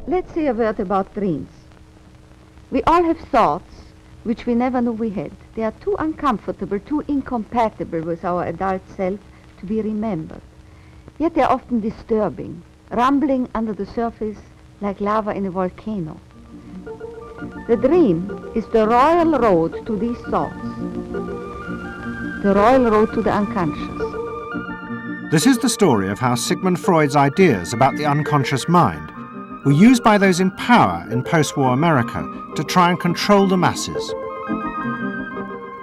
Let's say a word about dreams. We all have thoughts which we never knew we had. They are too uncomfortable, too incompatible with our adult self to be remembered. Yet they are often disturbing, rumbling under the surface like lava in a volcano. The dream is the royal road to these thoughts, the royal road to the unconscious. This is the story of how Sigmund Freud's ideas about the unconscious mind were used by those in power in post-war America to try and control the masses.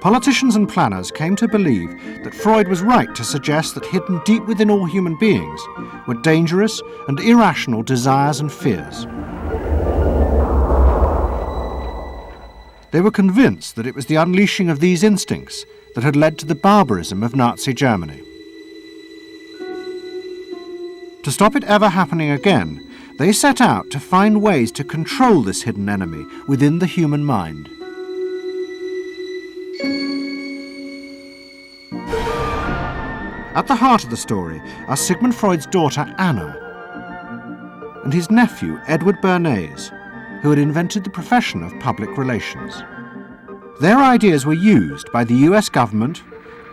Politicians and planners came to believe that Freud was right to suggest that hidden deep within all human beings were dangerous and irrational desires and fears. They were convinced that it was the unleashing of these instincts that had led to the barbarism of Nazi Germany. To stop it ever happening again, they set out to find ways to control this hidden enemy within the human mind. At the heart of the story are Sigmund Freud's daughter Anna and his nephew Edward Bernays, who had invented the profession of public relations. Their ideas were used by the US government,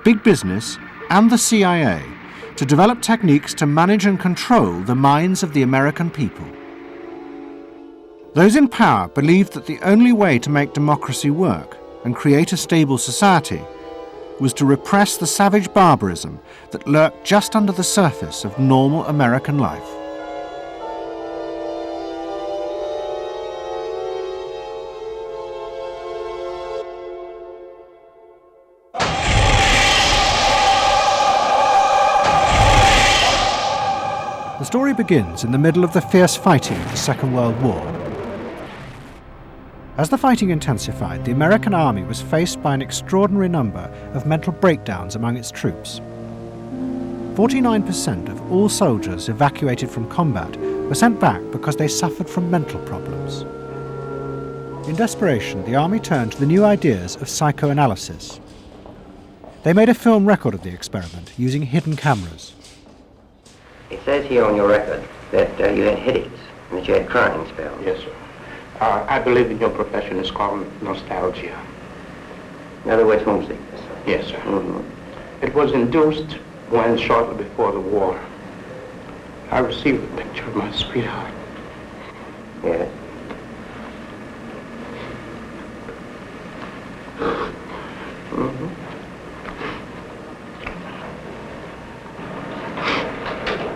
big business, and the CIA to develop techniques to manage and control the minds of the American people. Those in power believed that the only way to make democracy work and create a stable society was to repress the savage barbarism that lurked just under the surface of normal American life. The story begins in the middle of the fierce fighting of the Second World War. As the fighting intensified, the American army was faced by an extraordinary number of mental breakdowns among its troops. 49% of all soldiers evacuated from combat were sent back because they suffered from mental problems. In desperation, the army turned to the new ideas of psychoanalysis. They made a film record of the experiment using hidden cameras. It says here on your record that you had headaches and that you had crying spells. Yes, sir. I believe in your profession is called nostalgia. In other words, homesickness. Yes, sir. Mm-hmm. It was induced when, shortly before the war, I received a picture of my sweetheart. Yes. Mm-hmm.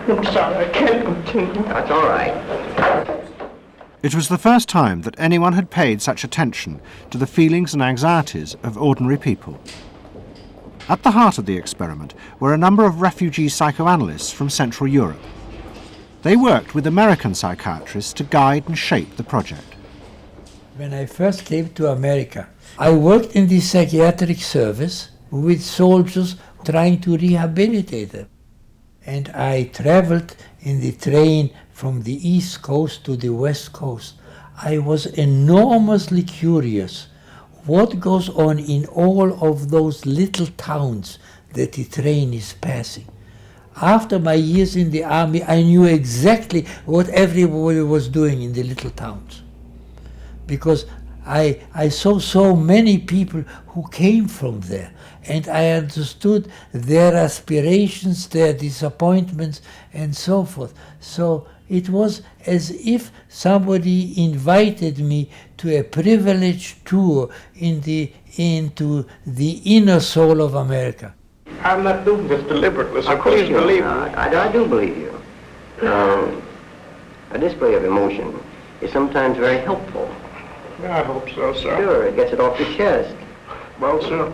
I'm sorry, I can't continue. That's all right. It was the first time that anyone had paid such attention to the feelings and anxieties of ordinary people. At the heart of the experiment were a number of refugee psychoanalysts from Central Europe. They worked with American psychiatrists to guide and shape the project. When I first came to America, I worked in the psychiatric service with soldiers trying to rehabilitate them. And I traveled in the train from the East Coast to the West Coast. I was enormously curious what goes on in all of those little towns that the train is passing. After my years in the army, I knew exactly what everybody was doing in the little towns. Because I saw so many people who came from there, and I understood their aspirations, their disappointments, and so forth. So it was as if somebody invited me to a privileged tour into the inner soul of America. I'm not doing this deliberately, so Of course please you're believe me. not. I do believe you. A display of emotion is sometimes very helpful. I hope so, sir. Sure, it gets it off your chest. Well, sir,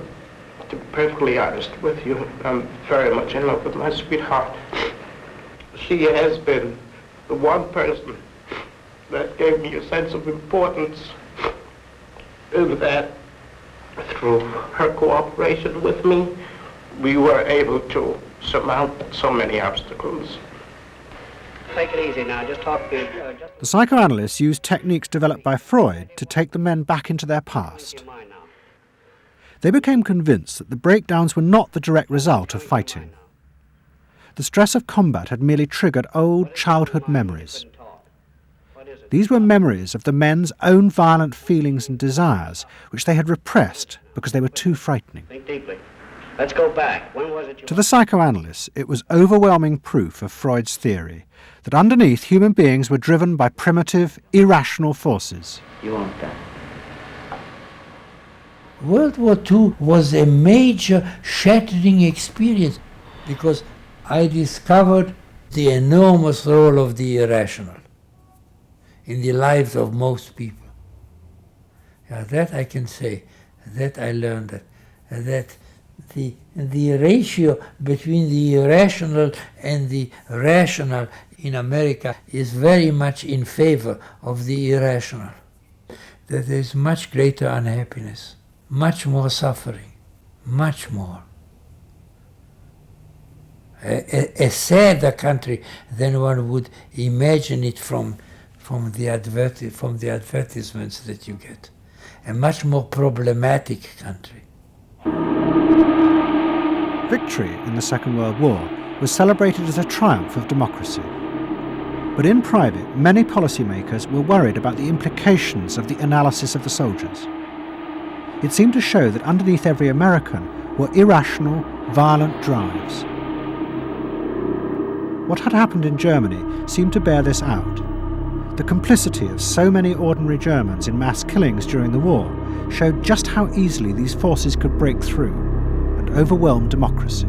to be perfectly honest with you, I'm very much in love with my sweetheart. She has been the one person that gave me a sense of importance, in that through her cooperation with me, we were able to surmount so many obstacles. Take it easy now, just talk to... The psychoanalysts used techniques developed by Freud to take the men back into their past. They became convinced that the breakdowns were not the direct result of fighting. The stress of combat had merely triggered old childhood memories. These were memories of the men's own violent feelings and desires, which they had repressed because they were too frightening. Think deeply. Let's go back. When was it you... To the psychoanalysts, it was overwhelming proof of Freud's theory that underneath human beings were driven by primitive, irrational forces. You want that? World War II was a major shattering experience because I discovered the enormous role of the irrational in the lives of most people. Yeah, that I can say, that I learned that the ratio between the irrational and the rational in America is very much in favor of the irrational. That there is much greater unhappiness, much more suffering, much more. A sadder country than one would imagine it from the advertisements that you get. A much more problematic country. Victory in the Second World War was celebrated as a triumph of democracy. But in private, many policymakers were worried about the implications of the analysis of the soldiers. It seemed to show that underneath every American were irrational, violent drives. What had happened in Germany seemed to bear this out. The complicity of so many ordinary Germans in mass killings during the war showed just how easily these forces could break through and overwhelm democracy.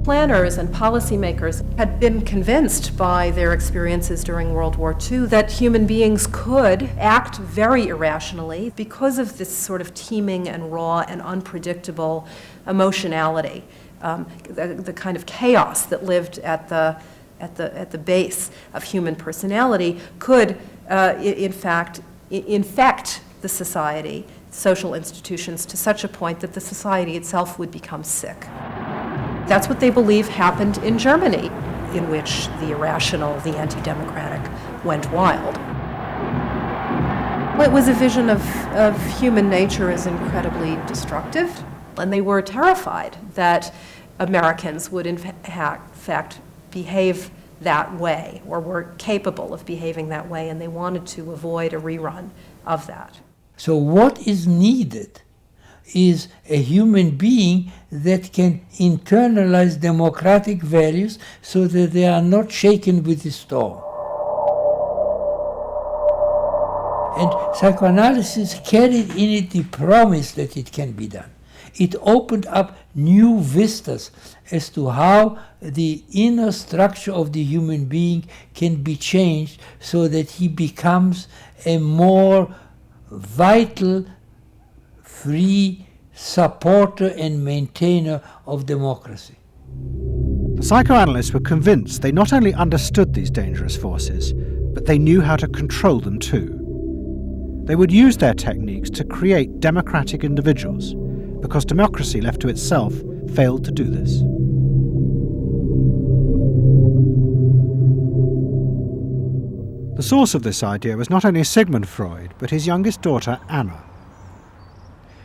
Planners and policymakers had been convinced by their experiences during World War II that human beings could act very irrationally because of this sort of teeming and raw and unpredictable emotionality, the kind of chaos that lived at the base of human personality could, in fact, infect the society, social institutions, to such a point that the society itself would become sick. That's what they believe happened in Germany, in which the irrational, the anti-democratic, went wild. It was a vision of human nature as incredibly destructive, and they were terrified that Americans would in fact behave that way, or were capable of behaving that way, and they wanted to avoid a rerun of that. So what is needed is a human being that can internalize democratic values so that they are not shaken with the storm. And psychoanalysis carried in it the promise that it can be done. It opened up new vistas as to how the inner structure of the human being can be changed so that he becomes a more vital, free supporter and maintainer of democracy. The psychoanalysts were convinced they not only understood these dangerous forces, but they knew how to control them too. They would use their techniques to create democratic individuals, because democracy left to itself failed to do this. The source of this idea was not only Sigmund Freud, but his youngest daughter, Anna.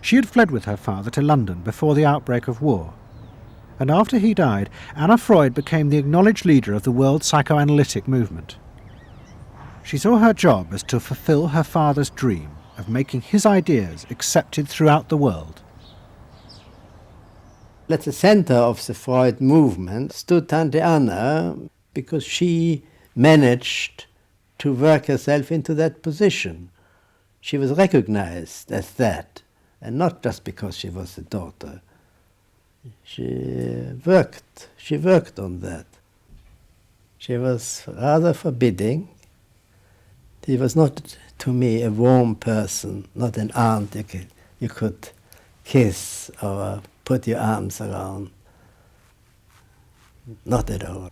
She had fled with her father to London before the outbreak of war, and after he died, Anna Freud became the acknowledged leader of the world psychoanalytic movement. She saw her job as to fulfill her father's dream of making his ideas accepted throughout the world. At the center of the Freud movement stood Tante Anna, because she managed to work herself into that position. She was recognized as that, and not just because she was a daughter. She worked on that. She was rather forbidding. She was not, to me, a warm person, not an aunt you could kiss or put your arms around. Not at all.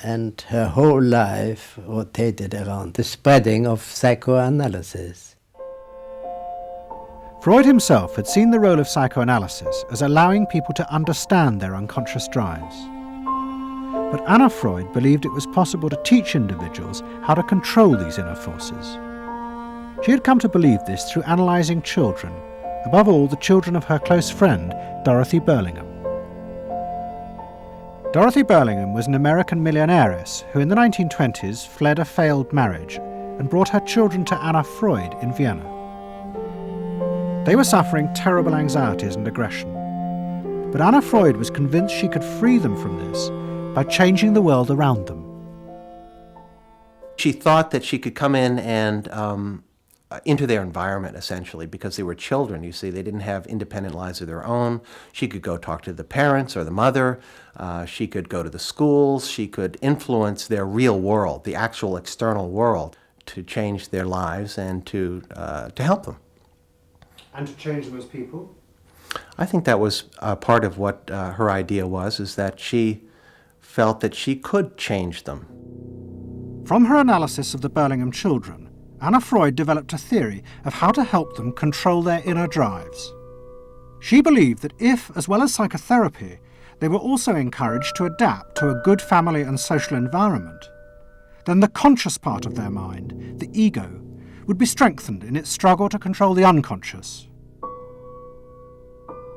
And her whole life rotated around the spreading of psychoanalysis. Freud himself had seen the role of psychoanalysis as allowing people to understand their unconscious drives. But Anna Freud believed it was possible to teach individuals how to control these inner forces. She had come to believe this through analysing children, above all the children of her close friend, Dorothy Burlingham. Dorothy Burlingham was an American millionairess who in the 1920s fled a failed marriage and brought her children to Anna Freud in Vienna. They were suffering terrible anxieties and aggression. But Anna Freud was convinced she could free them from this by changing the world around them. She thought that she could come in and into their environment, essentially, because they were children, you see. They didn't have independent lives of their own. She could go talk to the parents or the mother. She could go to the schools. She could influence their real world, the actual external world, to change their lives and to help them. And to change them as people? I think that was part of what her idea was, is that she felt that she could change them. From her analysis of the Burlingham children, Anna Freud developed a theory of how to help them control their inner drives. She believed that if, as well as psychotherapy, they were also encouraged to adapt to a good family and social environment, then the conscious part of their mind, the ego, would be strengthened in its struggle to control the unconscious.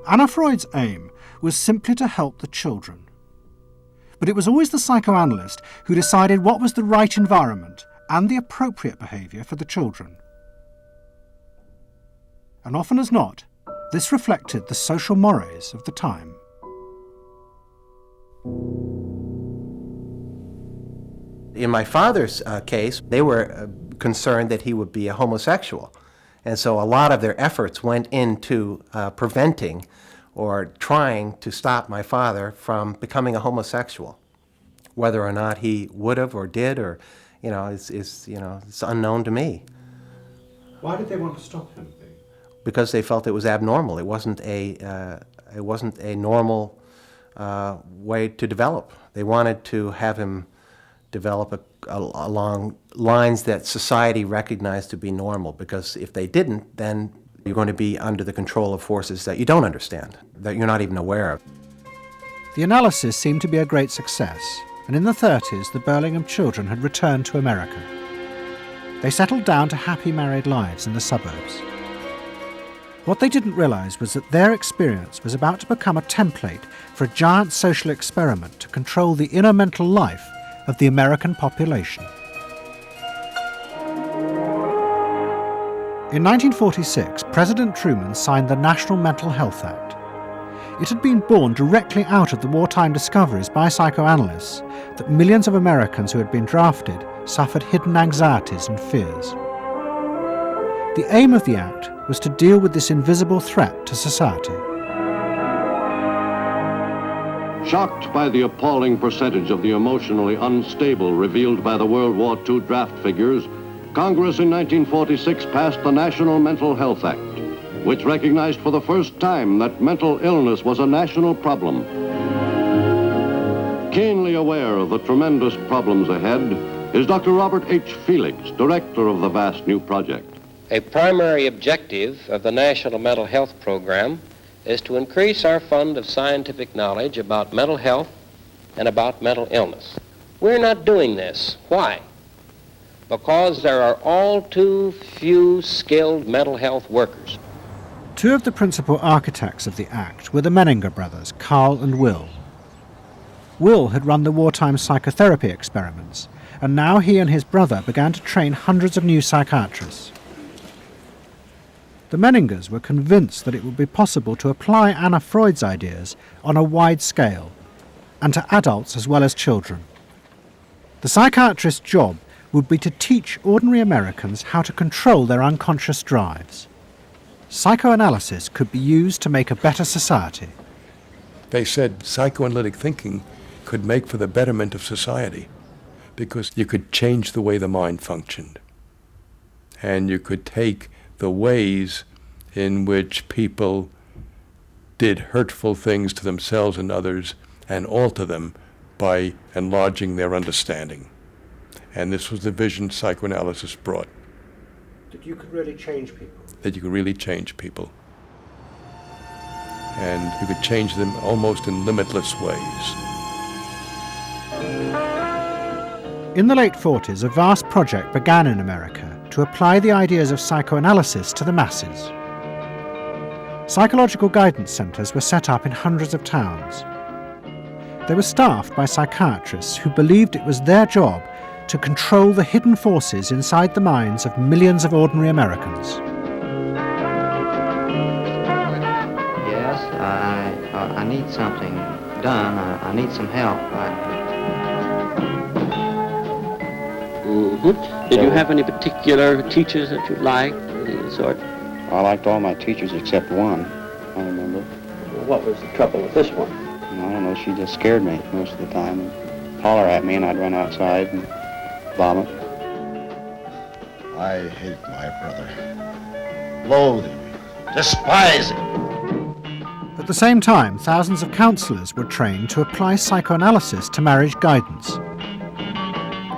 Anna Freud's aim was simply to help the children. But it was always the psychoanalyst who decided what was the right environment and the appropriate behaviour for the children. And often as not, this reflected the social mores of the time. In my father's case, they were concerned that he would be a homosexual. And so a lot of their efforts went into preventing or trying to stop my father from becoming a homosexual. Whether or not he would have or did, or, it's unknown to me. Why did they want to stop him? Because they felt it was abnormal. It wasn't a normal way to develop. They wanted to have him develop along lines that society recognized to be normal, because if they didn't, then you're going to be under the control of forces that you don't understand, that you're not even aware of. The analysis seemed to be a great success, and in the 30s the Burlingham children had returned to America. They settled down to happy married lives in the suburbs. What they didn't realize was that their experience was about to become a template for a giant social experiment to control the inner mental life of the American population. In 1946, President Truman signed the National Mental Health Act. It had been born directly out of the wartime discoveries by psychoanalysts that millions of Americans who had been drafted suffered hidden anxieties and fears. The aim of the act was to deal with this invisible threat to society. Shocked by the appalling percentage of the emotionally unstable revealed by the World War II draft figures, Congress in 1946 passed the National Mental Health Act, which recognized for the first time that mental illness was a national problem. Keenly aware of the tremendous problems ahead is Dr. Robert H. Felix, director of the vast new project. A primary objective of the National Mental Health Program is to increase our fund of scientific knowledge about mental health and about mental illness. We're not doing this. Why? Because there are all too few skilled mental health workers. Two of the principal architects of the Act were the Menninger brothers, Carl and Will. Will had run the wartime psychotherapy experiments, and now he and his brother began to train hundreds of new psychiatrists. The Menningers were convinced that it would be possible to apply Anna Freud's ideas on a wide scale, and to adults as well as children. The psychiatrist's job would be to teach ordinary Americans how to control their unconscious drives. Psychoanalysis could be used to make a better society. They said psychoanalytic thinking could make for the betterment of society, because you could change the way the mind functioned. And you could take the ways in which people did hurtful things to themselves and others and alter them by enlarging their understanding. And this was the vision psychoanalysis brought. That you could really change people. That you could really change people. And you could change them almost in limitless ways. In the late 40s, a vast project began in America to apply the ideas of psychoanalysis to the masses. Psychological guidance centres were set up in hundreds of towns. They were staffed by psychiatrists who believed it was their job to control the hidden forces inside the minds of millions of ordinary Americans. Yes, I need something done. I need some help. Did you have any particular teachers that you liked, any sort? I liked all my teachers except one, I remember. What was the trouble with this one? I don't know, she just scared me most of the time. And holler at me and I'd run outside and vomit. I hate my brother. Loathe him. Despise him. At the same time, thousands of counsellors were trained to apply psychoanalysis to marriage guidance.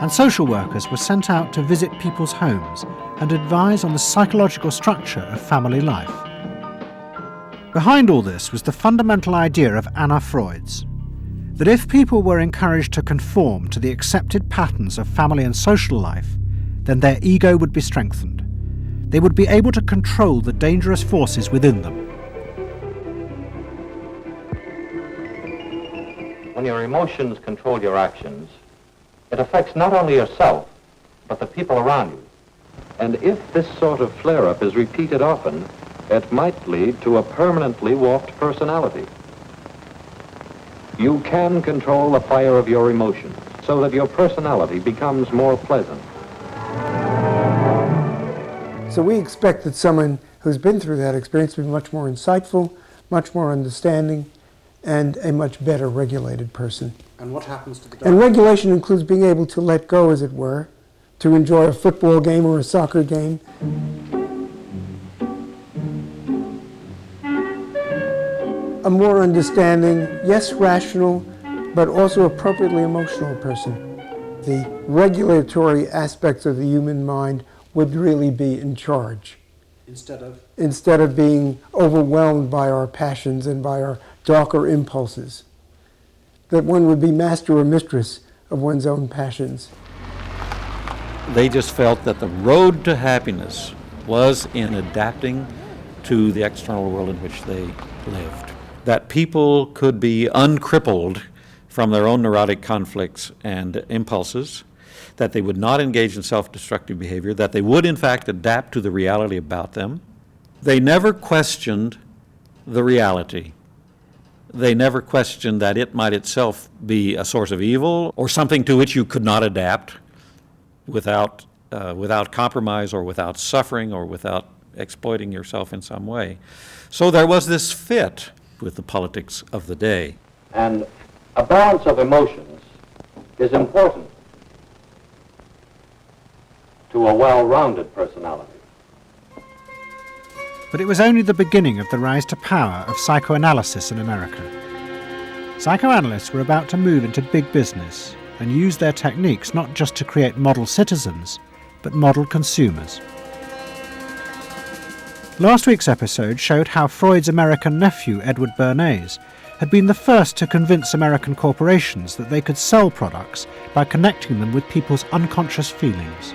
And social workers were sent out to visit people's homes and advise on the psychological structure of family life. Behind all this was the fundamental idea of Anna Freud's, that if people were encouraged to conform to the accepted patterns of family and social life, then their ego would be strengthened. They would be able to control the dangerous forces within them. When your emotions control your actions, it affects not only yourself, but the people around you. And if this sort of flare-up is repeated often, it might lead to a permanently warped personality. You can control the fire of your emotions so that your personality becomes more pleasant. So we expect that someone who's been through that experience to be much more insightful, much more understanding, and a much better regulated person. And what happens to the dog? And regulation includes being able to let go, as it were, to enjoy a football game or a soccer game. A more understanding, yes, rational, but also appropriately emotional person. The regulatory aspects of the human mind would really be in charge. Instead of being overwhelmed by our passions and by our darker impulses. That one would be master or mistress of one's own passions. They just felt that the road to happiness was in adapting to the external world in which they lived. That people could be uncrippled from their own neurotic conflicts and impulses, that they would not engage in self-destructive behavior, that they would in fact adapt to the reality about them. They never questioned the reality. They never questioned that it might itself be a source of evil or something to which you could not adapt without compromise or without suffering or without exploiting yourself in some way. So there was this fit with the politics of the day. And a balance of emotions is important to a well-rounded personality. But it was only the beginning of the rise to power of psychoanalysis in America. Psychoanalysts were about to move into big business and use their techniques not just to create model citizens, but model consumers. Last week's episode showed how Freud's American nephew, Edward Bernays, had been the first to convince American corporations that they could sell products by connecting them with people's unconscious feelings.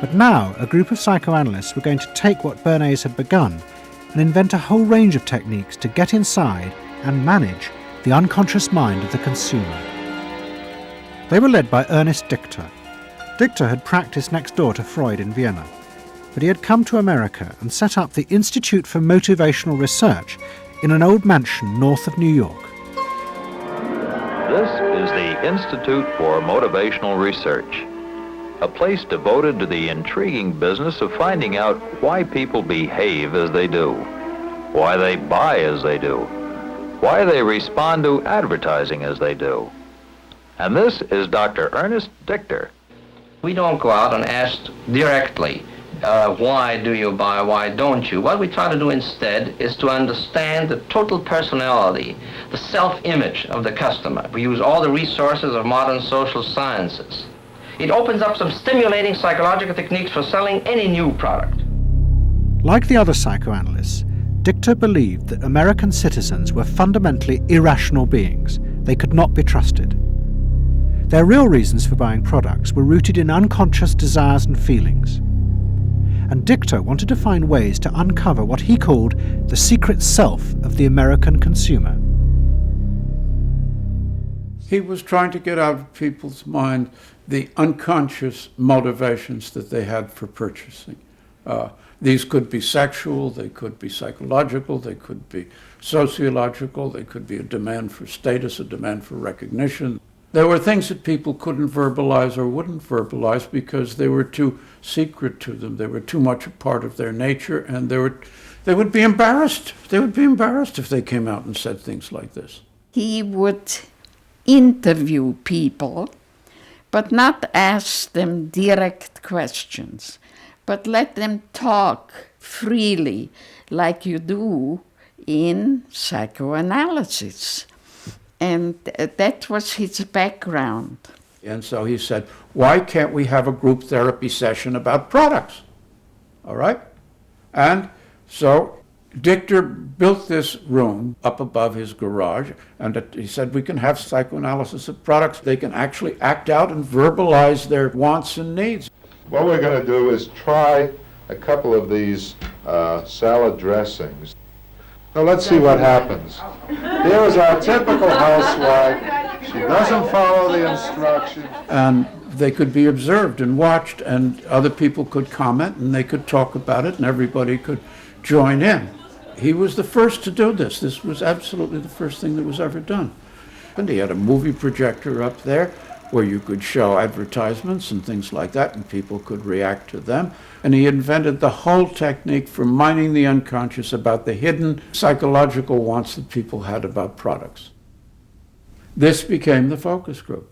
But now, a group of psychoanalysts were going to take what Bernays had begun and invent a whole range of techniques to get inside and manage the unconscious mind of the consumer. They were led by Ernest Dichter. Dichter had practiced next door to Freud in Vienna, but he had come to America and set up the Institute for Motivational Research in an old mansion north of New York. This is the Institute for Motivational Research, a place devoted to the intriguing business of finding out why people behave as they do, why they buy as they do, why they respond to advertising as they do. And this is Dr. Ernest Dichter. We don't go out and ask directly, why do you buy, why don't you? What we try to do instead is to understand the total personality, the self-image of the customer. We use all the resources of modern social sciences. It opens up some stimulating psychological techniques for selling any new product. Like the other psychoanalysts, Dichter believed that American citizens were fundamentally irrational beings. They could not be trusted. Their real reasons for buying products were rooted in unconscious desires and feelings. And Dichter wanted to find ways to uncover what he called the secret self of the American consumer. He was trying to get out of people's mind the unconscious motivations that they had for purchasing. These could be sexual, they could be psychological, they could be sociological, they could be a demand for status, a demand for recognition. There were things that people couldn't verbalize or wouldn't verbalize because they were too secret to them. They were too much a part of their nature, and they would be embarrassed. They would be embarrassed if they came out and said things like this. He would interview people, but not ask them direct questions, but let them talk freely like you do in psychoanalysis. And that was his background. And so he said, why can't we have a group therapy session about products? All right? And so Dichter built this room up above his garage, and he said we can have psychoanalysis of products. They can actually act out and verbalize their wants and needs. What we're going to do is try a couple of these salad dressings. Now let's see what happens. Here is our typical housewife. She doesn't follow the instructions. And they could be observed and watched, and other people could comment, and they could talk about it, and everybody could join in. He was the first to do this. This was absolutely the first thing that was ever done. And he had a movie projector up there where you could show advertisements and things like that, and people could react to them. And he invented the whole technique for mining the unconscious about the hidden psychological wants that people had about products. This became the focus group.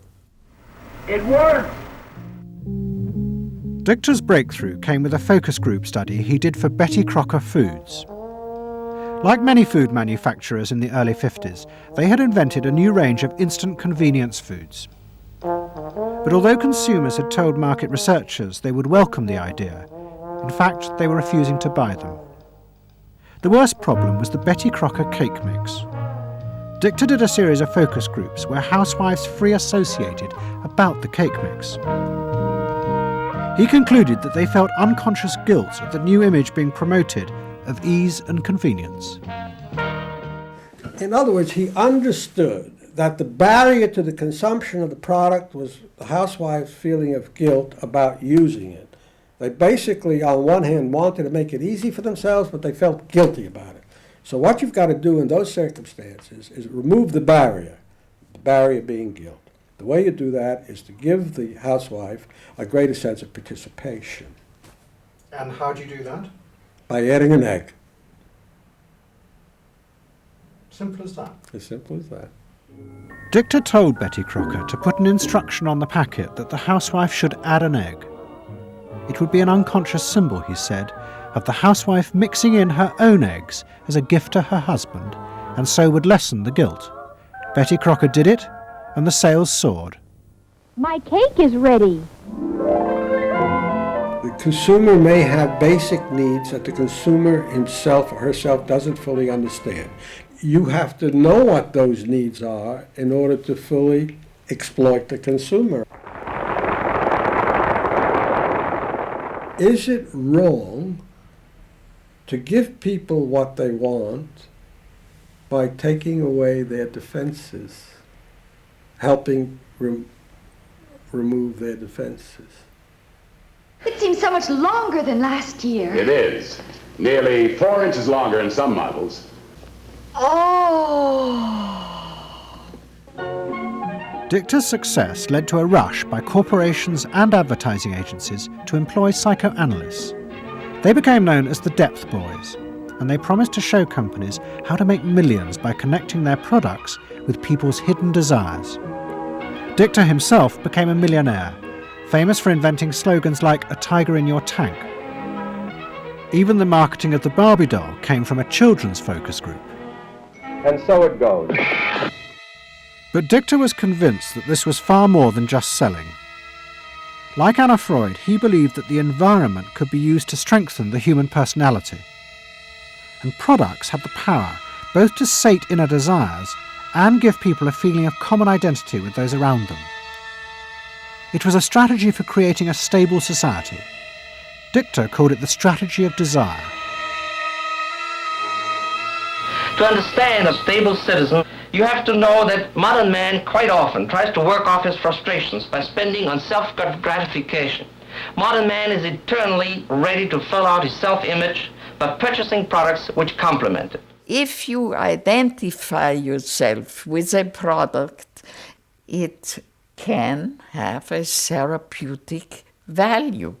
It worked! Dichter's breakthrough came with a focus group study he did for Betty Crocker Foods. Like many food manufacturers in the early 50s, they had invented a new range of instant convenience foods. But although consumers had told market researchers they would welcome the idea, in fact, they were refusing to buy them. The worst problem was the Betty Crocker cake mix. Dichter did a series of focus groups where housewives free associated about the cake mix. He concluded that they felt unconscious guilt at the new image being promoted of ease and convenience. In other words, he understood that the barrier to the consumption of the product was the housewife's feeling of guilt about using it. They basically, on one hand, wanted to make it easy for themselves, but they felt guilty about it. So what you've got to do in those circumstances is remove the barrier being guilt. The way you do that is to give the housewife a greater sense of participation. And how do you do that? By adding an egg. Simple as that. As simple as that. Dichter told Betty Crocker to put an instruction on the packet that the housewife should add an egg. It would be an unconscious symbol, he said, of the housewife mixing in her own eggs as a gift to her husband, and so would lessen the guilt. Betty Crocker did it, and the sales soared. My cake is ready. The consumer may have basic needs that the consumer himself or herself doesn't fully understand. You have to know what those needs are in order to fully exploit the consumer. Is it wrong to give people what they want by taking away their defenses, helping remove their defenses? It seems so much longer than last year. It is. Nearly 4 inches longer in some models. Oh! Dichter's success led to a rush by corporations and advertising agencies to employ psychoanalysts. They became known as the Depth Boys, and they promised to show companies how to make millions by connecting their products with people's hidden desires. Dichter himself became a millionaire, famous for inventing slogans like "a tiger in your tank." Even the marketing of the Barbie doll came from a children's focus group. And so it goes. But Dichter was convinced that this was far more than just selling. Like Anna Freud, he believed that the environment could be used to strengthen the human personality. And products had the power both to sate inner desires and give people a feeling of common identity with those around them. It was a strategy for creating a stable society. Dichter called it the strategy of desire. To understand a stable citizen, You have to know that modern man quite often tries to work off his frustrations by spending on self-gratification. Modern man is eternally ready to fill out his self-image by purchasing products which complement it. If you identify yourself with a product, it can have a therapeutic value.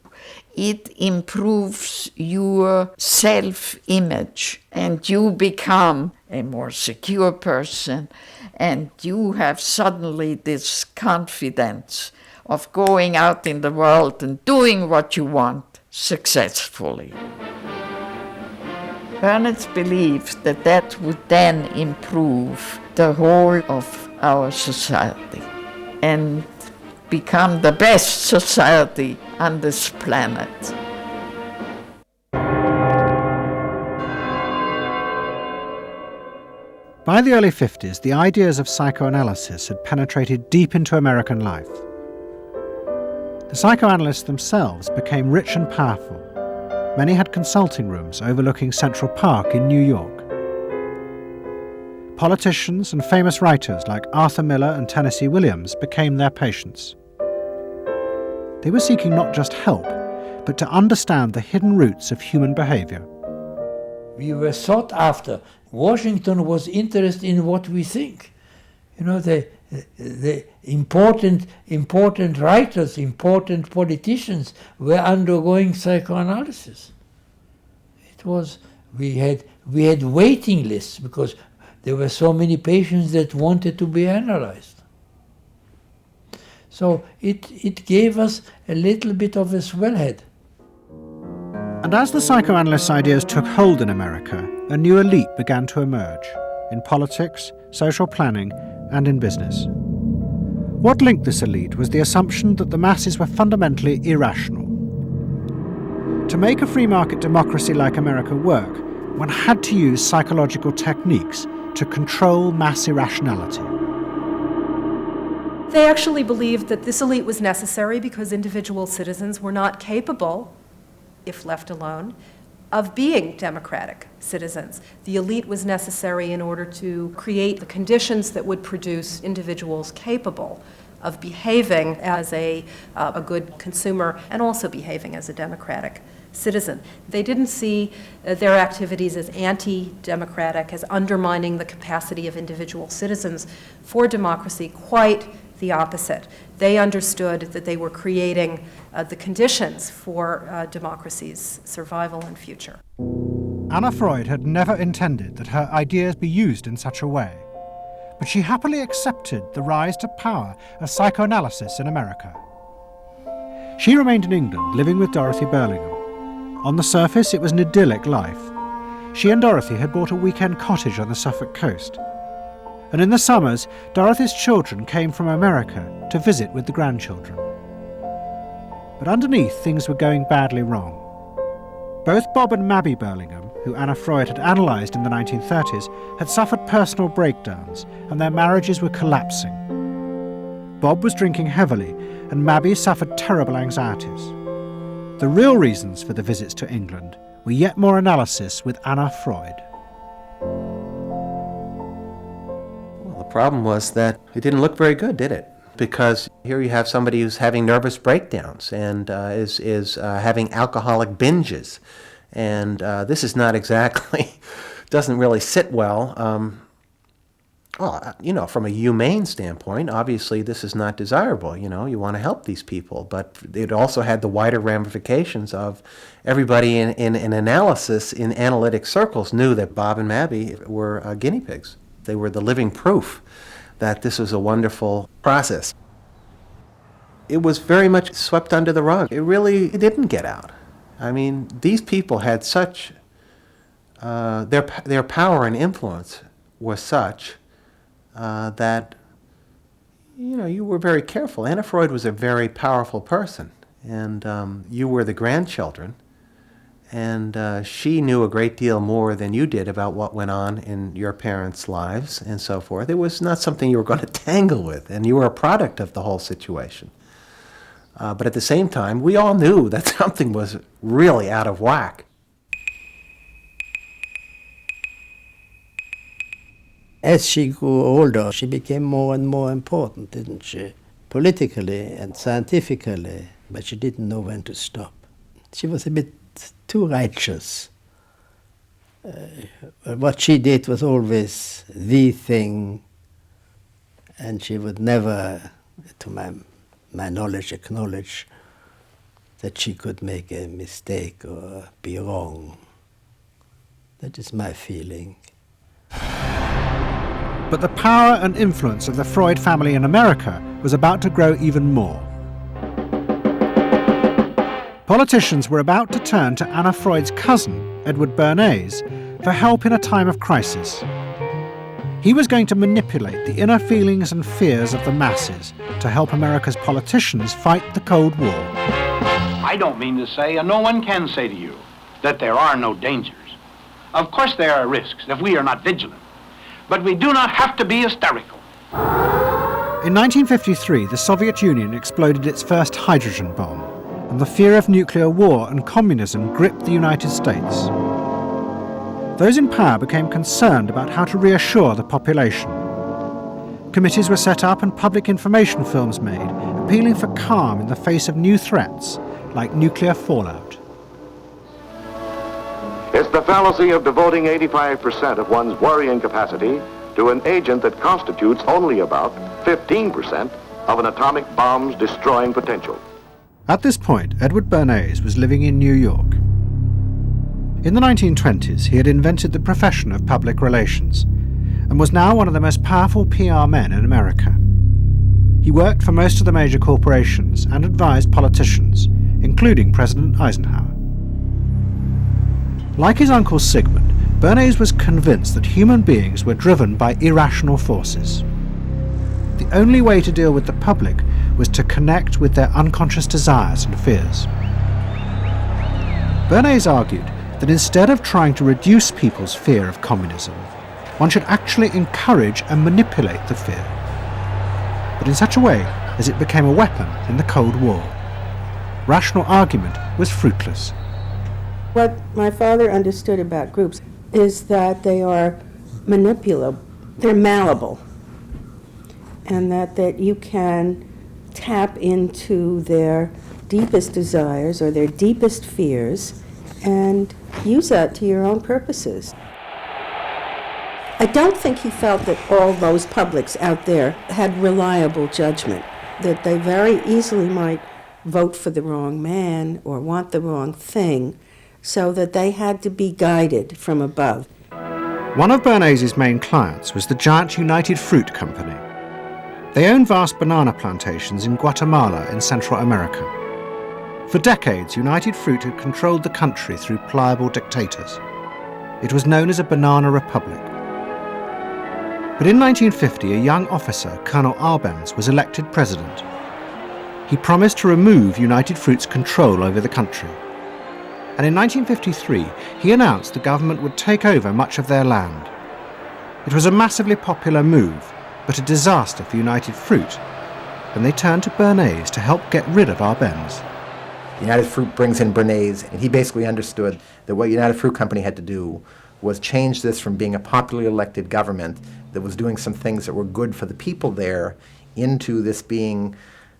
It improves your self-image, and you become a more secure person, and you have suddenly this confidence of going out in the world and doing what you want successfully. Ernest believed that that would then improve the whole of our society and become the best society on this planet. By the early 50s, the ideas of psychoanalysis had penetrated deep into American life. The psychoanalysts themselves became rich and powerful. Many had consulting rooms overlooking Central Park in New York. Politicians and famous writers like Arthur Miller and Tennessee Williams became their patients. They were seeking not just help, but to understand the hidden roots of human behavior. We were sought after. Washington was interested in what we think. You know, the important writers, important politicians were undergoing psychoanalysis. It was, we had waiting lists because there were so many patients that wanted to be analyzed. So it gave us a little bit of a swellhead. And as the psychoanalysts' ideas took hold in America, a new elite began to emerge in politics, social planning, and in business. What linked this elite was the assumption that the masses were fundamentally irrational. To make a free market democracy like America work, one had to use psychological techniques to control mass irrationality. They actually believed that this elite was necessary because individual citizens were not capable, if left alone, of being democratic citizens. The elite was necessary in order to create the conditions that would produce individuals capable of behaving as a good consumer and also behaving as a democratic citizen. They didn't see their activities as anti-democratic, as undermining the capacity of individual citizens for democracy. Quite the opposite. They understood that they were creating the conditions for democracy's survival and future. Anna Freud had never intended that her ideas be used in such a way, but she happily accepted the rise to power of psychoanalysis in America. She remained in England, living with Dorothy Burlingham. On the surface, it was an idyllic life. She and Dorothy had bought a weekend cottage on the Suffolk coast. And in the summers, Dorothy's children came from America to visit with the grandchildren. But underneath, things were going badly wrong. Both Bob and Mabby Burlingham, who Anna Freud had analysed in the 1930s, had suffered personal breakdowns, and their marriages were collapsing. Bob was drinking heavily, and Mabby suffered terrible anxieties. The real reasons for the visits to England were yet more analysis with Anna Freud. The problem was that it didn't look very good, did it? Because here you have somebody who's having nervous breakdowns and is having alcoholic binges. And this is not exactly, doesn't really sit well. You know, from a humane standpoint, obviously this is not desirable. You know, you want to help these people. But it also had the wider ramifications of everybody in analysis, in analytic circles, knew that Bob and Mabby were guinea pigs. They were the living proof that this was a wonderful process. It was very much swept under the rug. It didn't get out. I mean, these people had such, their power and influence was such that, you know, you were very careful. Anna Freud was a very powerful person, and you were the grandchildren. And she knew a great deal more than you did about what went on in your parents' lives and so forth. It was not something you were going to tangle with, and you were a product of the whole situation. But at the same time, we all knew that something was really out of whack. As she grew older, she became more and more important, didn't she? Politically and scientifically, but she didn't know when to stop. She was a bit too righteous. What she did was always the thing, and she would never, to my knowledge, acknowledge that she could make a mistake or be wrong. That is my feeling. But the power and influence of the Freud family in America was about to grow even more. Politicians were about to turn to Anna Freud's cousin, Edward Bernays, for help in a time of crisis. He was going to manipulate the inner feelings and fears of the masses to help America's politicians fight the Cold War. I don't mean to say, and no one can say to you, that there are no dangers. Of course there are risks if we are not vigilant, but we do not have to be hysterical. In 1953, the Soviet Union exploded its first hydrogen bomb, and the fear of nuclear war and communism gripped the United States. Those in power became concerned about how to reassure the population. Committees were set up and public information films made, appealing for calm in the face of new threats, like nuclear fallout. It's the fallacy of devoting 85% of one's worrying capacity to an agent that constitutes only about 15% of an atomic bomb's destroying potential. At this point, Edward Bernays was living in New York. In the 1920s, he had invented the profession of public relations and was now one of the most powerful PR men in America. He worked for most of the major corporations and advised politicians, including President Eisenhower. Like his uncle Sigmund, Bernays was convinced that human beings were driven by irrational forces. The only way to deal with the public was to connect with their unconscious desires and fears. Bernays argued that instead of trying to reduce people's fear of communism, one should actually encourage and manipulate the fear, but in such a way as it became a weapon in the Cold War. Rational argument was fruitless. What my father understood about groups is that they are manipulable, they're malleable, and that you can tap into their deepest desires or their deepest fears and use that to your own purposes. I don't think he felt that all those publics out there had reliable judgment, that they very easily might vote for the wrong man or want the wrong thing, so that they had to be guided from above. One of Bernays' main clients was the giant United Fruit Company. They owned vast banana plantations in Guatemala in Central America. For decades, United Fruit had controlled the country through pliable dictators. It was known as a banana republic. But in 1950, a young officer, Colonel Arbenz, was elected president. He promised to remove United Fruit's control over the country. And in 1953, he announced the government would take over much of their land. It was a massively popular move, but a disaster for United Fruit, and they turned to Bernays to help get rid of Arbenz. United Fruit brings in Bernays, and he basically understood that what United Fruit Company had to do was change this from being a popularly elected government that was doing some things that were good for the people there into this being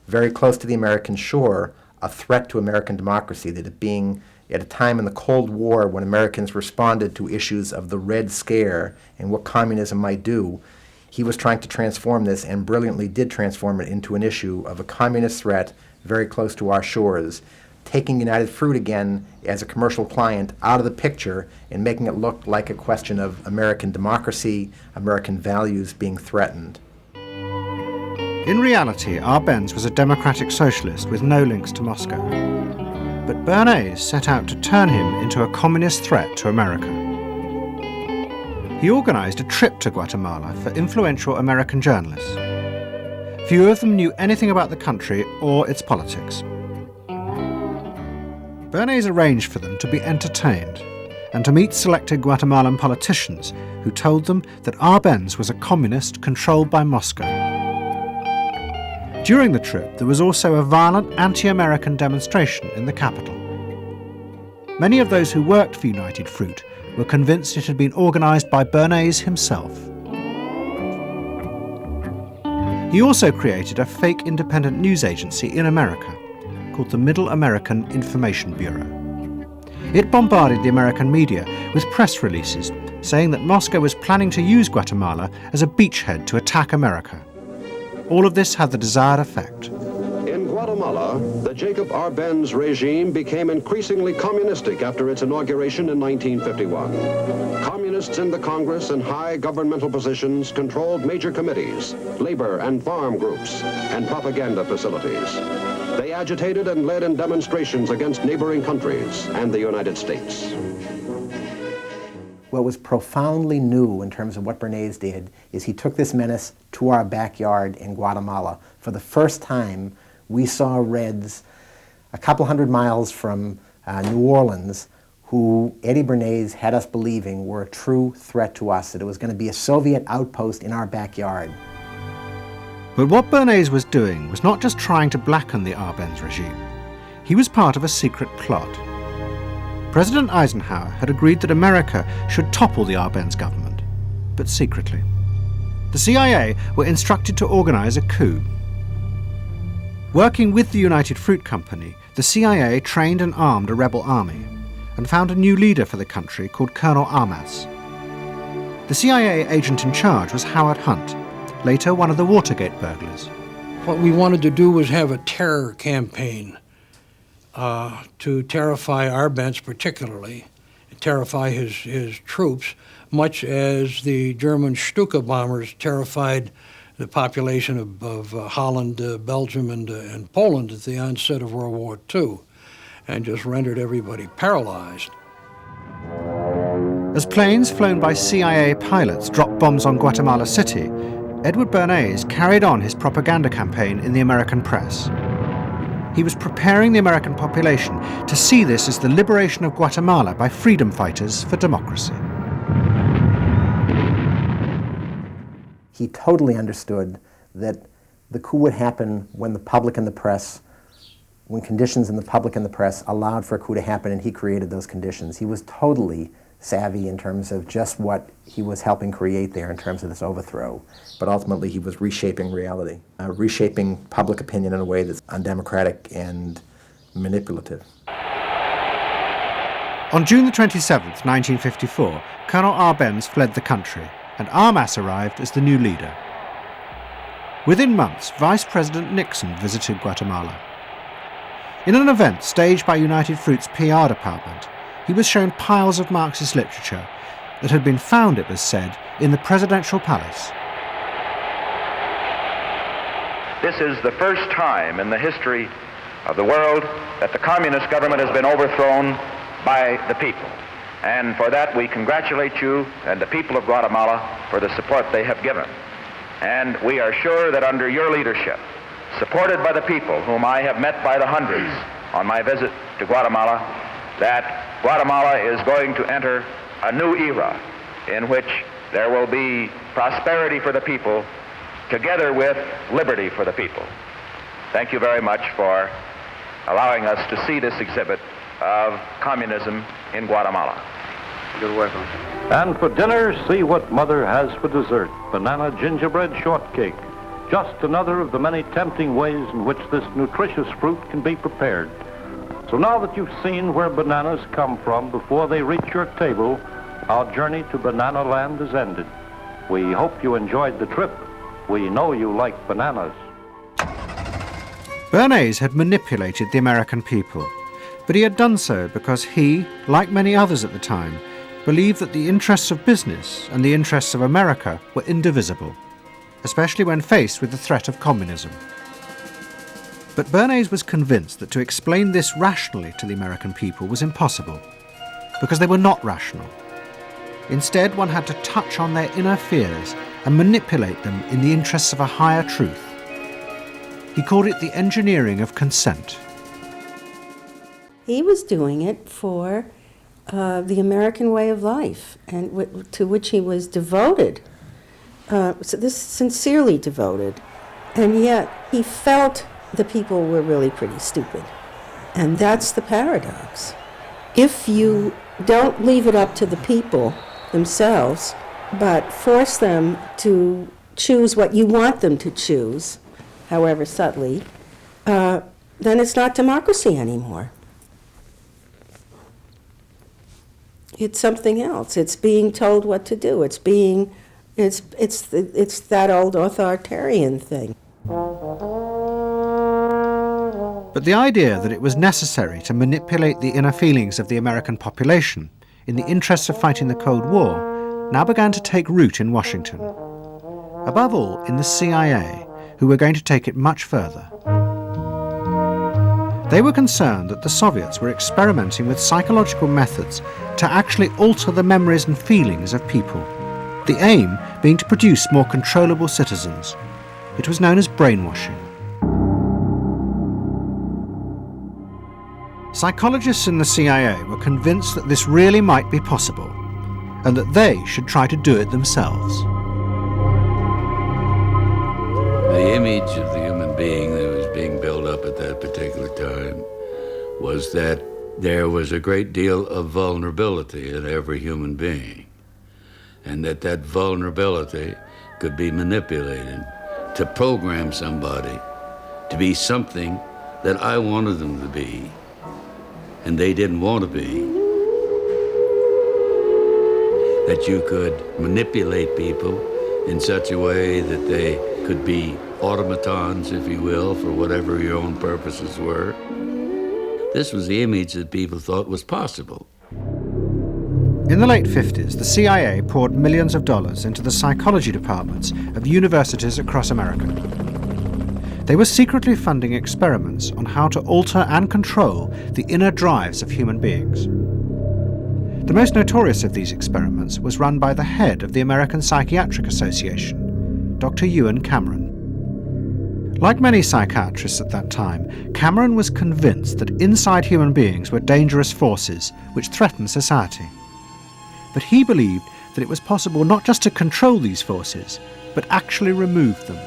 very close to the American shore, a threat to American democracy, that it being at a time in the Cold War when Americans responded to issues of the Red Scare and what communism might do, he was trying to transform this and brilliantly did transform it into an issue of a communist threat very close to our shores, taking United Fruit again as a commercial client out of the picture and making it look like a question of American democracy, American values being threatened. In reality, Arbenz was a democratic socialist with no links to Moscow. But Bernays set out to turn him into a communist threat to America. He organized a trip to Guatemala for influential American journalists. Few of them knew anything about the country or its politics. Bernays arranged for them to be entertained and to meet selected Guatemalan politicians who told them that Arbenz was a communist controlled by Moscow. During the trip, there was also a violent anti-American demonstration in the capital. Many of those who worked for United Fruit were convinced it had been organized by Bernays himself. He also created a fake independent news agency in America called the Middle American Information Bureau. It bombarded the American media with press releases saying that Moscow was planning to use Guatemala as a beachhead to attack America. All of this had the desired effect. In Guatemala, the Jacob Arbenz regime became increasingly communistic after its inauguration in 1951. Communists in the Congress and high governmental positions controlled major committees, labor and farm groups, and propaganda facilities. They agitated and led in demonstrations against neighboring countries and the United States. What was profoundly new in terms of what Bernays did is he took this menace to our backyard in Guatemala. For the first time, we saw Reds a couple hundred miles from New Orleans who Eddie Bernays had us believing were a true threat to us, that it was going to be a Soviet outpost in our backyard. But what Bernays was doing was not just trying to blacken the Arbenz regime. He was part of a secret plot. President Eisenhower had agreed that America should topple the Arbenz government, but secretly. The CIA were instructed to organize a coup. Working with the United Fruit Company, the CIA trained and armed a rebel army and found a new leader for the country called Colonel Armas. The CIA agent in charge was Howard Hunt, later one of the Watergate burglars. What we wanted to do was have a terror campaign to terrify Arbenz particularly, terrify his troops, much as the German Stuka bombers terrified the population of Holland, Belgium, and Poland at the onset of World War II, and just rendered everybody paralyzed. As planes flown by CIA pilots dropped bombs on Guatemala City, Edward Bernays carried on his propaganda campaign in the American press. He was preparing the American population to see this as the liberation of Guatemala by freedom fighters for democracy. He totally understood that the coup would happen when the public and the press, when conditions in the public and the press allowed for a coup to happen, and he created those conditions. He was totally savvy in terms of just what he was helping create there in terms of this overthrow. But ultimately he was reshaping reality, reshaping public opinion in a way that's undemocratic and manipulative. On June the 27th, 1954, Colonel Arbenz fled the country, and Armas arrived as the new leader. Within months, Vice President Nixon visited Guatemala. In an event staged by United Fruit's PR department, he was shown piles of Marxist literature that had been found, it was said, in the presidential palace. This is the first time in the history of the world that the communist government has been overthrown by the people. And for that we congratulate you and the people of Guatemala for the support they have given. And we are sure that under your leadership, supported by the people whom I have met by the hundreds on my visit to Guatemala, that Guatemala is going to enter a new era in which there will be prosperity for the people together with liberty for the people. Thank you very much for allowing us to see this exhibit of communism in Guatemala. You're welcome. And for dinner, see what Mother has for dessert. Banana gingerbread shortcake. Just another of the many tempting ways in which this nutritious fruit can be prepared. So now that you've seen where bananas come from before they reach your table, our journey to Banana Land is ended. We hope you enjoyed the trip. We know you like bananas. Bernays had manipulated the American people, but he had done so because he, like many others at the time, believed that the interests of business and the interests of America were indivisible, especially when faced with the threat of communism. But Bernays was convinced that to explain this rationally to the American people was impossible, because they were not rational. Instead, one had to touch on their inner fears and manipulate them in the interests of a higher truth. He called it the engineering of consent. He was doing it for the American way of life, and to which he was devoted, sincerely devoted. And yet he felt the people were really pretty stupid. And that's the paradox. If you don't leave it up to the people themselves, but force them to choose what you want them to choose, however subtly, then it's not democracy anymore. It's something else. It's being told what to do. It's that old authoritarian thing. But the idea that it was necessary to manipulate the inner feelings of the American population in the interests of fighting the Cold War now began to take root in Washington. Above all, in the CIA, who were going to take it much further. They were concerned that the Soviets were experimenting with psychological methods to actually alter the memories and feelings of people, the aim being to produce more controllable citizens. It was known as brainwashing. Psychologists in the CIA were convinced that this really might be possible, and that they should try to do it themselves. The image of the human being that was being built up at that particular time was that there was a great deal of vulnerability in every human being, and that vulnerability could be manipulated to program somebody to be something that I wanted them to be, and they didn't want to be. That you could manipulate people in such a way that they could be automatons, if you will, for whatever your own purposes were. This was the image that people thought was possible. In the late 50s, the CIA poured millions of dollars into the psychology departments of universities across America. They were secretly funding experiments on how to alter and control the inner drives of human beings. The most notorious of these experiments was run by the head of the American Psychiatric Association, Dr. Ewen Cameron. Like many psychiatrists at that time, Cameron was convinced that inside human beings were dangerous forces which threatened society. But he believed that it was possible not just to control these forces, but actually remove them.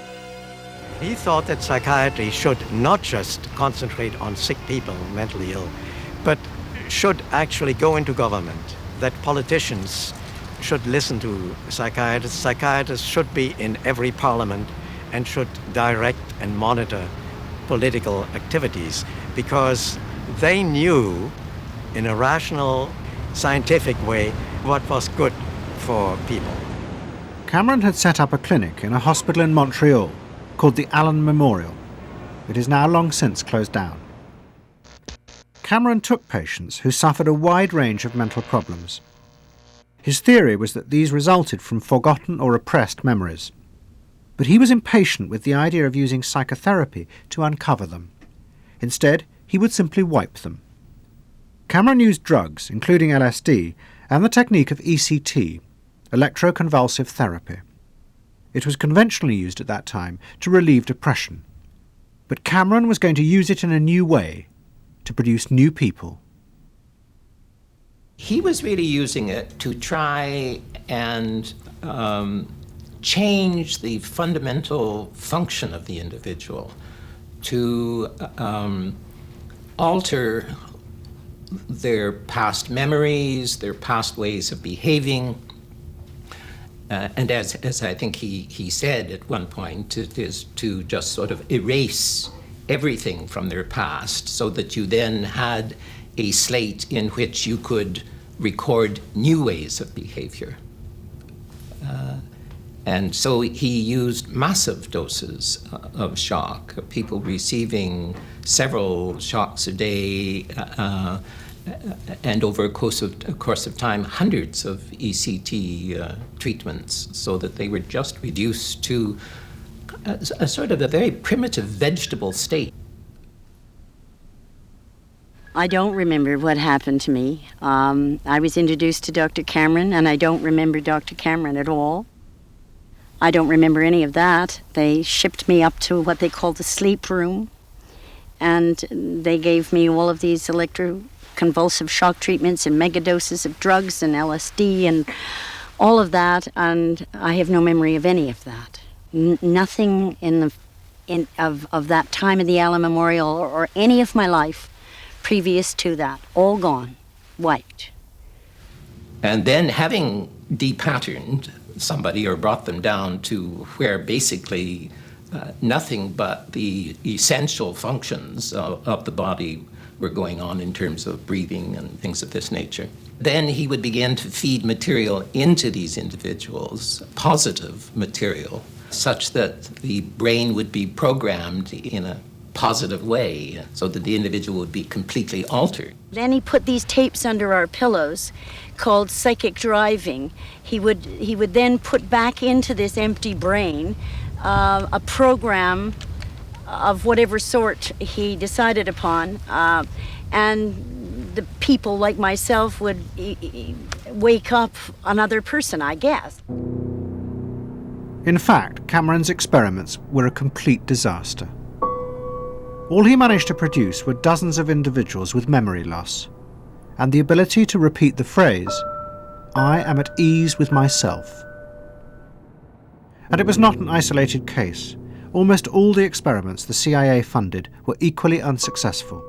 He thought that psychiatry should not just concentrate on sick people, mentally ill, but should actually go into government, that politicians should listen to psychiatrists. Psychiatrists should be in every parliament and should direct and monitor political activities, because they knew in a rational, scientific way what was good for people. Cameron had set up a clinic in a hospital in Montreal called the Allen Memorial. It is now long since closed down. Cameron took patients who suffered a wide range of mental problems. His theory was that these resulted from forgotten or repressed memories. But he was impatient with the idea of using psychotherapy to uncover them. Instead, he would simply wipe them. Cameron used drugs, including LSD, and the technique of ECT, electroconvulsive therapy. It was conventionally used at that time to relieve depression. But Cameron was going to use it in a new way, to produce new people. He was really using it to try and change the fundamental function of the individual, to alter their past memories, their past ways of behaving. And as I think he said at one point, it is to just sort of erase everything from their past so that you then had a slate in which you could record new ways of behavior. And so he used massive doses of shock, people receiving several shocks a day, and over a course of time, hundreds of ECT treatments, so that they were just reduced to a sort of a very primitive vegetable state. I don't remember what happened to me. I was introduced to Dr. Cameron, and I don't remember Dr. Cameron at all. I don't remember any of that. They shipped me up to what they call the sleep room, and they gave me all of these electroconvulsive shock treatments and megadoses of drugs and LSD and all of that, and I have no memory of any of that. Nothing of that time of the Allen Memorial or any of my life previous to that. All gone, wiped. And then, having depatterned somebody or brought them down to where basically nothing but the essential functions of the body were going on in terms of breathing and things of this nature. Then he would begin to feed material into these individuals, positive material, such that the brain would be programmed in a positive way, so that the individual would be completely altered. Then he put these tapes under our pillows called psychic driving. He would then put back into this empty brain a program of whatever sort he decided upon, and the people like myself would wake up another person, I guess. In fact, Cameron's experiments were a complete disaster. All he managed to produce were dozens of individuals with memory loss, and the ability to repeat the phrase, "I am at ease with myself." And it was not an isolated case. Almost all the experiments the CIA funded were equally unsuccessful.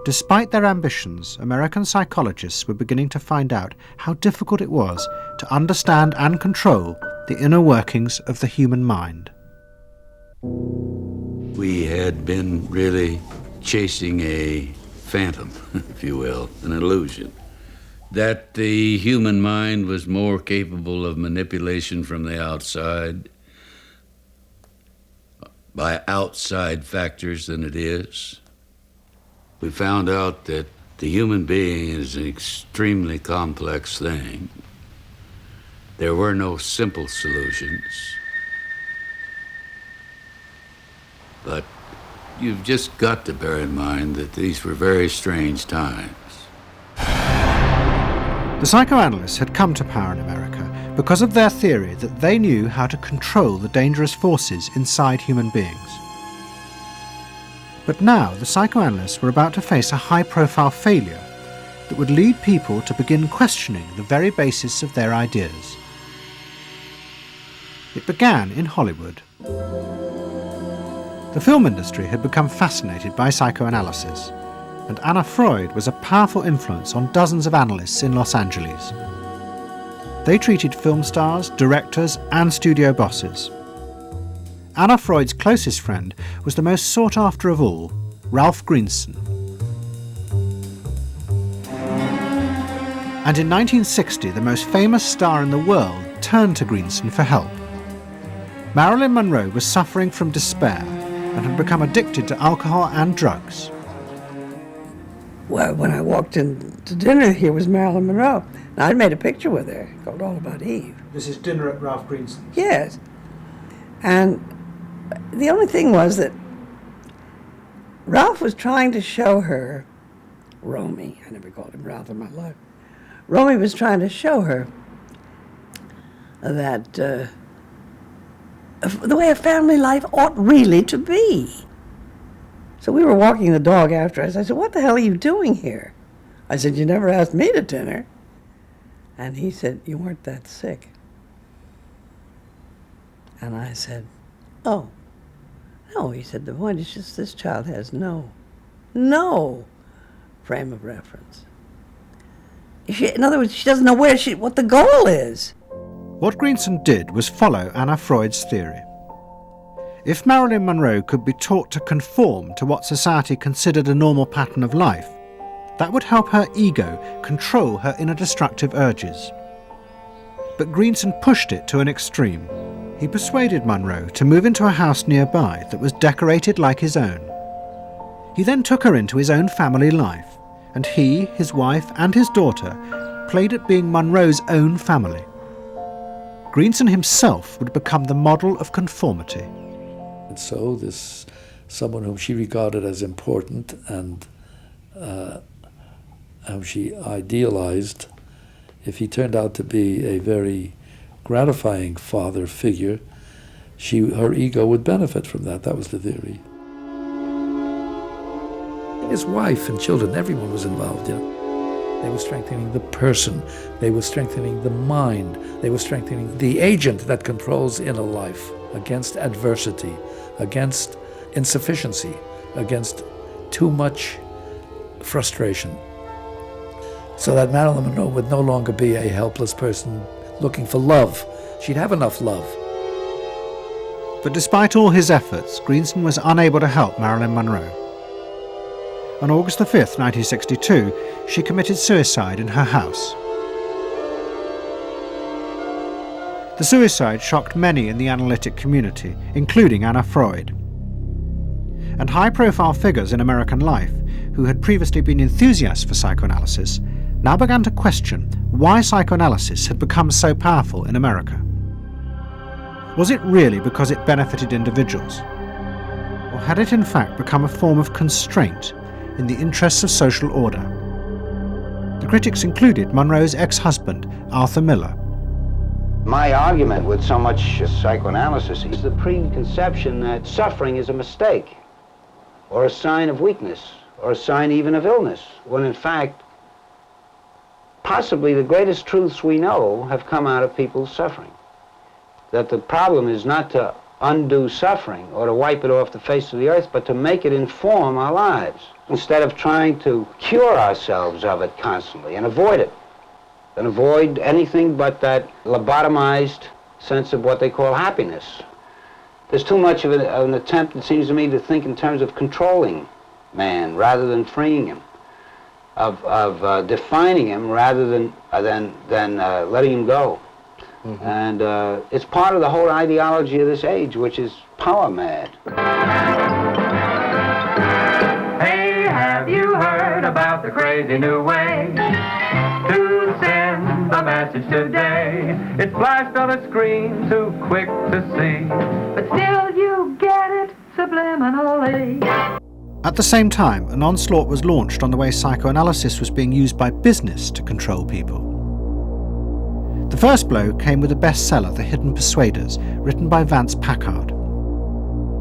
Despite their ambitions, American psychologists were beginning to find out how difficult it was to understand and control the inner workings of the human mind. We had been really chasing a phantom, if you will, an illusion, that the human mind was more capable of manipulation from the outside by outside factors than it is. We found out that the human being is an extremely complex thing. There were no simple solutions. But you've just got to bear in mind that these were very strange times. The psychoanalysts had come to power in America because of their theory that they knew how to control the dangerous forces inside human beings. But now the psychoanalysts were about to face a high-profile failure that would lead people to begin questioning the very basis of their ideas. It began in Hollywood. The film industry had become fascinated by psychoanalysis, and Anna Freud was a powerful influence on dozens of analysts in Los Angeles. They treated film stars, directors, and studio bosses. Anna Freud's closest friend was the most sought after of all, Ralph Greenson. And in 1960, the most famous star in the world turned to Greenson for help. Marilyn Monroe was suffering from despair and had become addicted to alcohol and drugs. Well, when I walked in to dinner, here was Marilyn Monroe. And I'd made a picture with her called All About Eve. This is dinner at Ralph Greenson's. Yes. And the only thing was that Ralph was trying to show her, Romy, I never called him Ralph in my life. Romy was trying to show her that the way a family life ought really to be. So we were walking the dog after us. I said, "What the hell are you doing here?" I said, "You never asked me to dinner." And he said, "You weren't that sick." And I said, "Oh, no." He said, "The point is just this child has no frame of reference. In other words, she doesn't know what the goal is." What Greenson did was follow Anna Freud's theory. If Marilyn Monroe could be taught to conform to what society considered a normal pattern of life, that would help her ego control her inner destructive urges. But Greenson pushed it to an extreme. He persuaded Monroe to move into a house nearby that was decorated like his own. He then took her into his own family life, and he, his wife, and his daughter played at being Monroe's own family. Greenson himself would become the model of conformity. And so this someone whom she regarded as important and whom she idealized, if he turned out to be a very gratifying father figure, her ego would benefit from that. That was the theory. His wife and children, everyone was involved, you know. They were strengthening the person. They were strengthening the mind. They were strengthening the agent that controls inner life against adversity, against insufficiency, against too much frustration. So that Marilyn Monroe would no longer be a helpless person looking for love. She'd have enough love. But despite all his efforts, Greenson was unable to help Marilyn Monroe. On August the 5th, 1962, she committed suicide in her house. The suicide shocked many in the analytic community, including Anna Freud. And high-profile figures in American life, who had previously been enthusiasts for psychoanalysis, now began to question why psychoanalysis had become so powerful in America. Was it really because it benefited individuals? Or had it in fact become a form of constraint in the interests of social order? The critics included Monroe's ex-husband, Arthur Miller. My argument with so much psychoanalysis is the preconception that suffering is a mistake, or a sign of weakness, or a sign even of illness, when in fact, possibly the greatest truths we know have come out of people's suffering. That the problem is not to undo suffering or to wipe it off the face of the earth, but to make it inform our lives, instead of trying to cure ourselves of it constantly and avoid it. And avoid anything but that lobotomized sense of what they call happiness. There's too much of an attempt, it seems to me, to think in terms of controlling man rather than freeing him, of defining him rather than letting him go. Mm-hmm. And it's part of the whole ideology of this age, which is power mad. Hey, have you heard about the crazy new way to send a message today? It's flashed on a screen, too quick to see, but still you get it subliminally. At the same time, an onslaught was launched on the way psychoanalysis was being used by business to control people. The first blow came with a bestseller, The Hidden Persuaders, written by Vance Packard.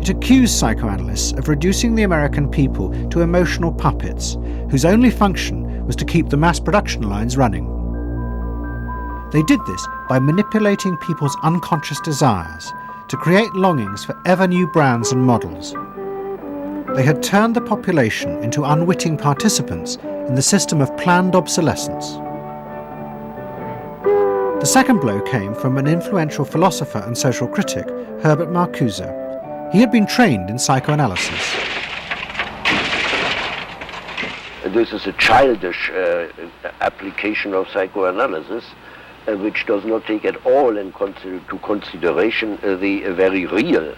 It accused psychoanalysts of reducing the American people to emotional puppets, whose only function was to keep the mass production lines running. They did this by manipulating people's unconscious desires to create longings for ever new brands and models. They had turned the population into unwitting participants in the system of planned obsolescence. The second blow came from an influential philosopher and social critic, Herbert Marcuse. He had been trained in psychoanalysis. This is a childish application of psychoanalysis, which does not take at all into consideration the very real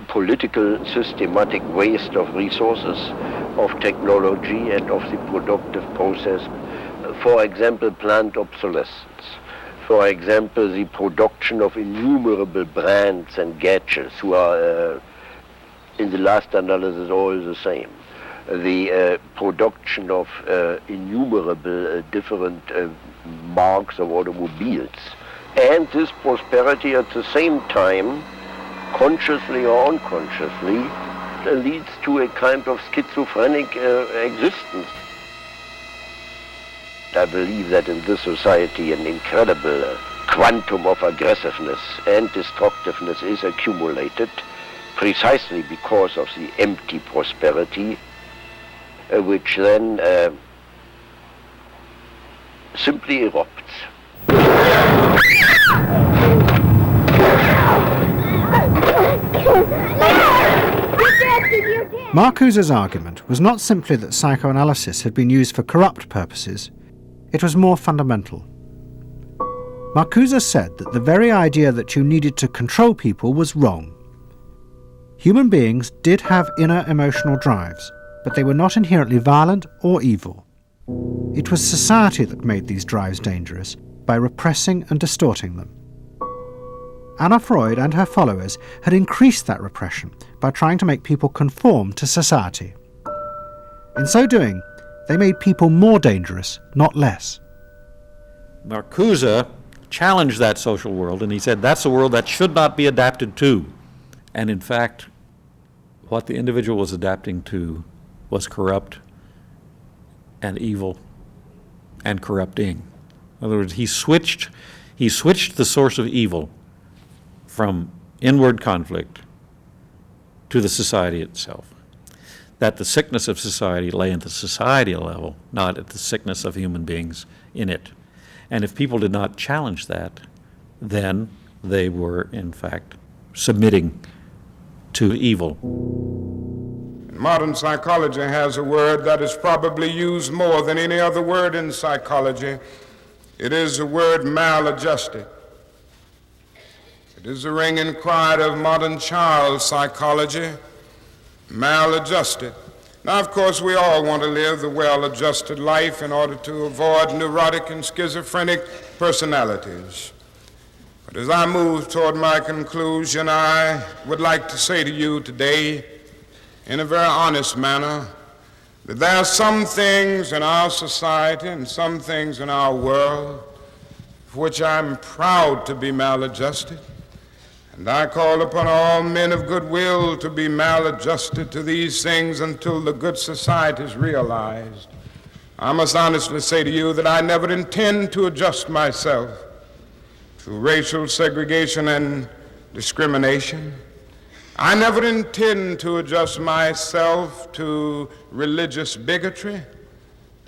political systematic waste of resources, of technology and of the productive process. For example, planned obsolescence. For example, the production of innumerable brands and gadgets who are, in the last analysis, all the same. The production of innumerable different marks of automobiles. And this prosperity at the same time, consciously or unconsciously, leads to a kind of schizophrenic existence. I believe that in this society an incredible quantum of aggressiveness and destructiveness is accumulated precisely because of the empty prosperity, which then simply erupts. Marcuse's argument was not simply that psychoanalysis had been used for corrupt purposes. It was more fundamental. Marcuse said that the very idea that you needed to control people was wrong. Human beings did have inner emotional drives, but they were not inherently violent or evil. It was society that made these drives dangerous by repressing and distorting them. Anna Freud and her followers had increased that repression by trying to make people conform to society. In so doing, they made people more dangerous, not less. Marcuse challenged that social world, and he said that's a world that should not be adapted to. And in fact, what the individual was adapting to was corrupt and evil and corrupting. In other words, he switched the source of evil from inward conflict to the society itself. That the sickness of society lay at the societal level, not at the sickness of human beings in it. And if people did not challenge that, then they were, in fact, submitting to evil. Modern psychology has a word that is probably used more than any other word in psychology. It is the word maladjusted. It is the ringing cry of modern child psychology, maladjusted. Now, of course, we all want to live the well-adjusted life in order to avoid neurotic and schizophrenic personalities. But as I move toward my conclusion, I would like to say to you today, in a very honest manner, that there are some things in our society and some things in our world for which I'm proud to be maladjusted. And I call upon all men of goodwill to be maladjusted to these things until the good society is realized. I must honestly say to you that I never intend to adjust myself to racial segregation and discrimination. I never intend to adjust myself to religious bigotry.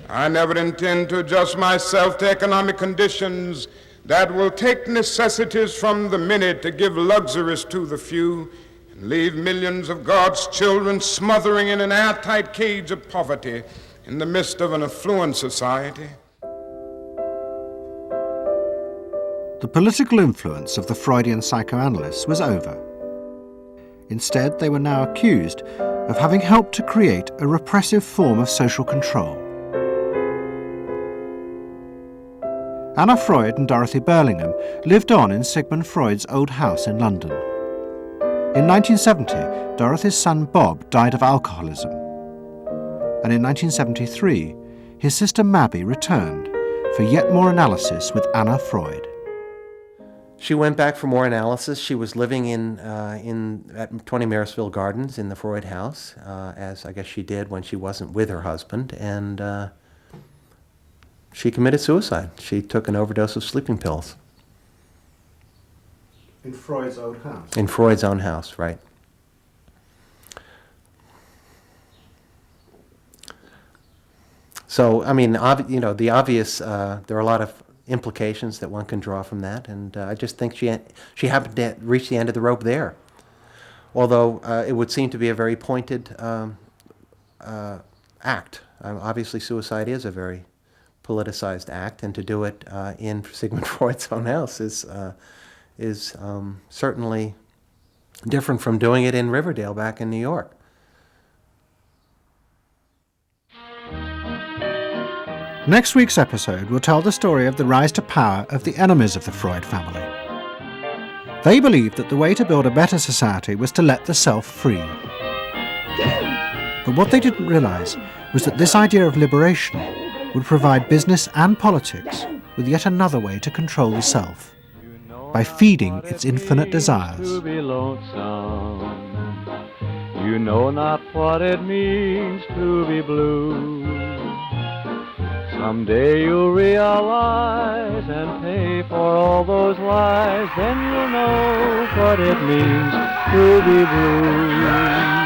I never intend to adjust myself to economic conditions that will take necessities from the many to give luxuries to the few and leave millions of God's children smothering in an airtight cage of poverty in the midst of an affluent society. The political influence of the Freudian psychoanalysts was over. Instead, they were now accused of having helped to create a repressive form of social control. Anna Freud and Dorothy Burlingham lived on in Sigmund Freud's old house in London. In 1970, Dorothy's son Bob died of alcoholism. And in 1973, his sister Mabby returned for yet more analysis with Anna Freud. She went back for more analysis. She was living at 20 Maresfield Gardens in the Freud house, as I guess she did when she wasn't with her husband, and she committed suicide. She took an overdose of sleeping pills. In Freud's own house? In Freud's own house, right. So, I mean, the obvious, there are a lot of implications that one can draw from that, and I just think she happened to reach the end of the rope there. Although it would seem to be a very pointed act. Obviously, suicide is a very politicized act, and to do it in Sigmund Freud's own house is certainly different from doing it in Riverdale back in New York. Next week's episode will tell the story of the rise to power of the enemies of the Freud family. They believed that the way to build a better society was to let the self free. But what they didn't realize was that this idea of liberation would provide business and politics with yet another way to control the self, by feeding its infinite desires. To be lonesome. You know not what it means to be blue. Someday you'll realize and pay for all those lies, then you'll know what it means to be blue.